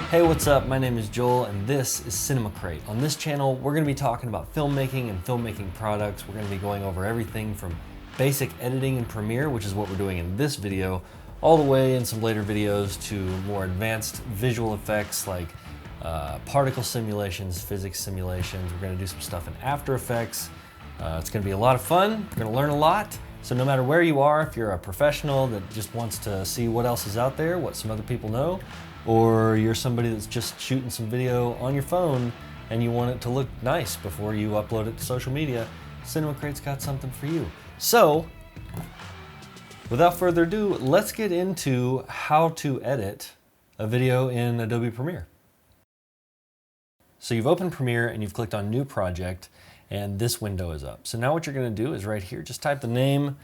Hey, what's up? My name is Joel and this is Cinema Crate. On this channel, we're going to be talking about filmmaking and filmmaking products. We're going to be going over everything from basic editing in Premiere, which is what we're doing in this video, all the way in some later videos to more advanced visual effects like particle simulations, physics simulations. We're going to do some stuff in After Effects. It's going to be a lot of fun. We're going to learn a lot. So no matter where you are, if you're a professional that just wants to see what else is out there, what some other people know, or you're somebody that's just shooting some video on your phone and you want it to look nice before you upload it to social media, Cinema Crate's got something for you. So, without further ado, let's get into how to edit a video in Adobe Premiere. So you've opened Premiere and you've clicked on New Project, and this window is up. So now what you're gonna do is right here, just type the name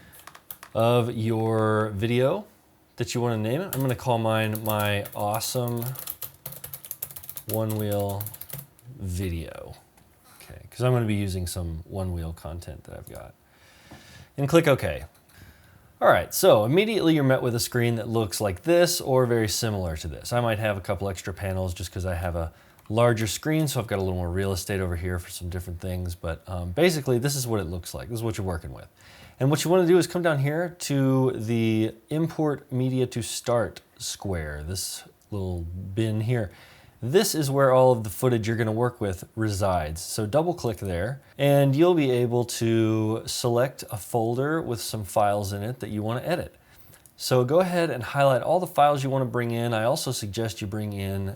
of your video that you want to name it. I'm going to call mine my awesome one-wheel video. Okay, because I'm going to be using some one-wheel content that I've got. And click OK. All right, so immediately you're met with a screen that looks like this or very similar to this. I might have a couple extra panels just because I have a larger screen, so I've got a little more real estate over here for some different things, but basically this is what it looks like. This is what you're working with. And what you want to do is come down here to the Import Media to Start square, this little bin here. This is where all of the footage you're going to work with resides. So double click there and you'll be able to select a folder with some files in it that you want to edit. So go ahead and highlight all the files you want to bring in. I also suggest you bring in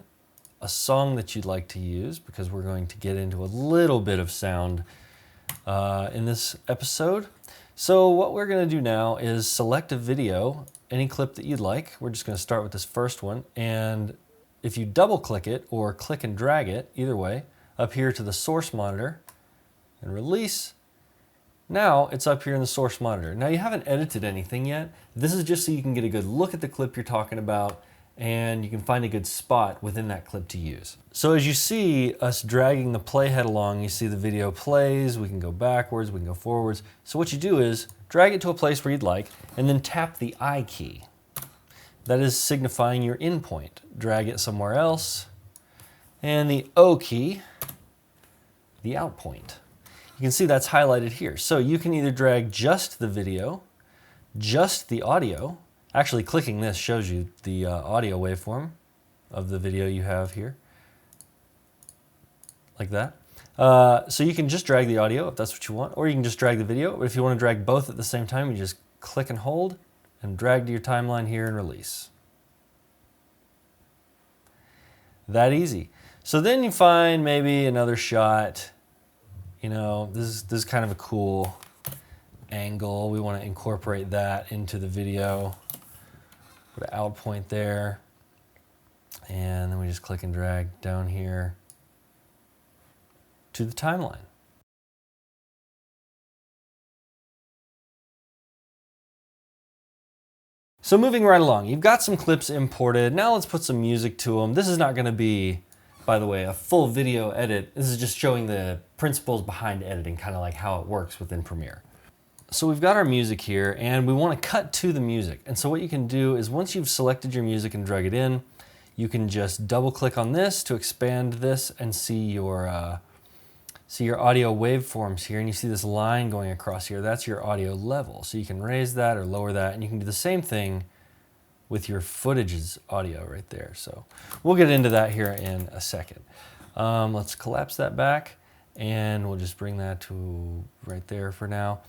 a song that you'd like to use because we're going to get into a little bit of sound in this episode. So what we're going to do now is select a video, any clip that you'd like. We're just going to start with this first one, and if you double click it or click and drag it, either way, up here to the source monitor and release, now it's up here in the source monitor. Now you haven't edited anything yet. This is just so you can get a good look at the clip you're talking about and you can find a good spot within that clip to use. So as you see us dragging the playhead along, you see the video plays, we can go backwards, we can go forwards. So what you do is drag it to a place where you'd like and then tap the I key. That is signifying your in point. Drag it somewhere else, and the O key, the out point. You can see that's highlighted here. So you can either drag just the video, just the audio. Actually, clicking this shows you the audio waveform of the video you have here, like that. So you can just drag the audio if that's what you want, or you can just drag the video. But if you want to drag both at the same time, you just click and hold and drag to your timeline here and release. That easy. So then you find maybe another shot. You know, this is kind of a cool angle. We want to incorporate that into the video. Put an out point there, and then we just click and drag down here to the timeline. So moving right along, you've got some clips imported. Now let's put some music to them. This is not going to be, by the way, a full video edit. This is just showing the principles behind editing, kind of like how it works within Premiere. So we've got our music here and we want to cut to the music. And so what you can do is once you've selected your music and drag it in, you can just double click on this to expand this and see your audio waveforms here. And you see this line going across here. That's your audio level. So you can raise that or lower that, and you can do the same thing with your footage's audio right there. So we'll get into that here in a second. Let's collapse that back and we'll just bring that to right there for now.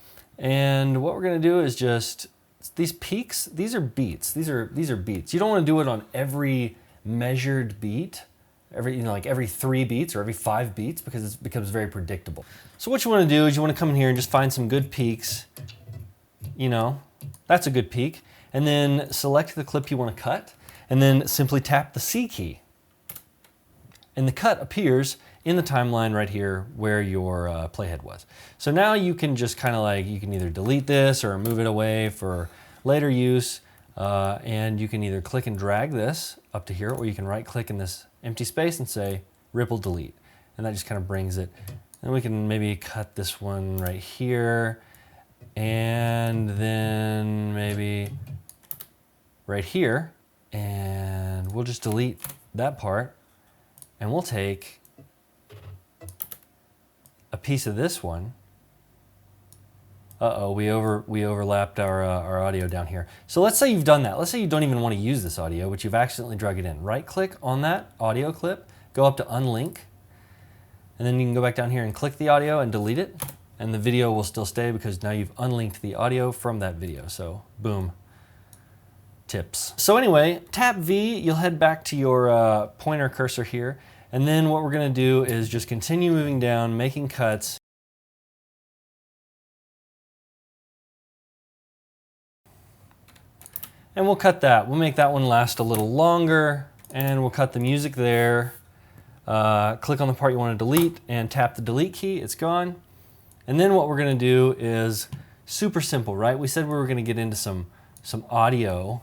And what we're going to do is just, these peaks, these are beats. These are beats. You don't want to do it on every measured beat, like every 3 beats or every 5 beats, because it becomes very predictable. So what you want to do is you want to come in here and just find some good peaks. You know, that's a good peak. And then select the clip you want to cut, and then simply tap the C key. And the cut appears in the timeline right here where your playhead was. So now you can just kind of like, you can either delete this or move it away for later use. And you can either click and drag this up to here, or you can right click in this empty space and say ripple delete. And that just kind of brings it. And we can maybe cut this one right here, and then maybe right here, and we'll just delete that part and we'll take a piece of this one. Uh-oh, we overlapped our audio down here. So let's say you've done that. Let's say you don't even want to use this audio, but you've accidentally drug it in. Right click on that audio clip, go up to unlink, and then you can go back down here and click the audio and delete it, and the video will still stay because now you've unlinked the audio from that video. So boom, tips. So anyway, tap V, you'll head back to your pointer cursor here, and then what we're gonna do is just continue moving down, making cuts. And we'll cut that. We'll make that one last a little longer, and we'll cut the music there. Click on the part you want to delete and tap the delete key. It's gone. And then what we're going to do is super simple, right? We said we were going to get into some audio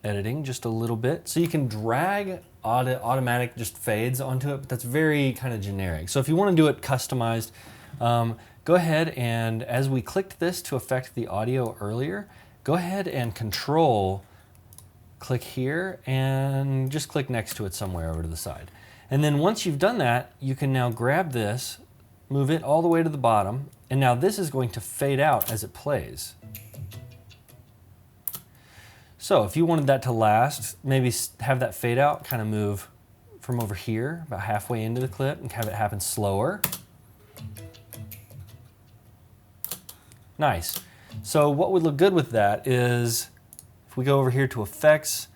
editing just a little bit. So you can drag automatic just fades onto it, but that's very kind of generic. So if you want to do it customized, go ahead and as we clicked this to affect the audio earlier, go ahead and click here and just click next to it somewhere over to the side. And then once you've done that, you can now grab this, move it all the way to the bottom, and now this is going to fade out as it plays. So if you wanted that to last, maybe have that fade out kind of move from over here, about halfway into the clip, and have it happen slower. Nice. So what would look good with that is if we go over here to effects,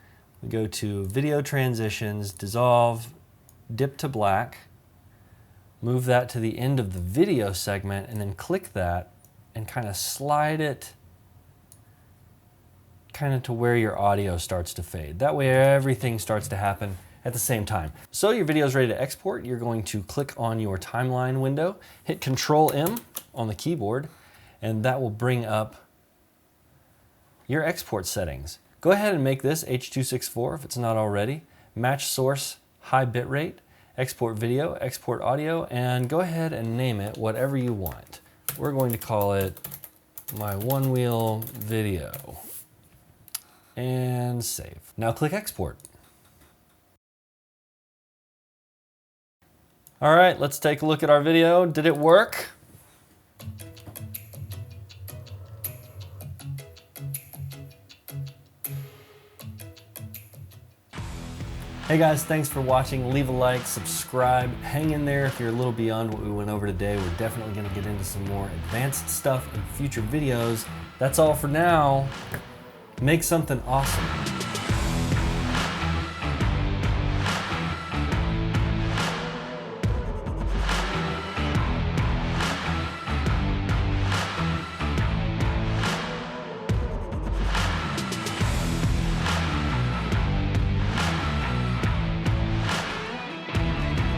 we go to video transitions, dissolve, dip to black, move that to the end of the video segment, and then click that and kind of slide it kind of to where your audio starts to fade. That way everything starts to happen at the same time. So your video is ready to export. You're going to click on your timeline window, hit Control M on the keyboard, and that will bring up your export settings. Go ahead and make this H.264 if it's not already. Match source, high bitrate, export video, export audio, and go ahead and name it whatever you want. We're going to call it my one wheel video. And save. Now click export. All right, let's take a look at our video. Did it work? Hey guys, thanks for watching. Leave a like, subscribe, hang in there if you're a little beyond what we went over today. We're definitely gonna get into some more advanced stuff in future videos. That's all for now. Make something awesome.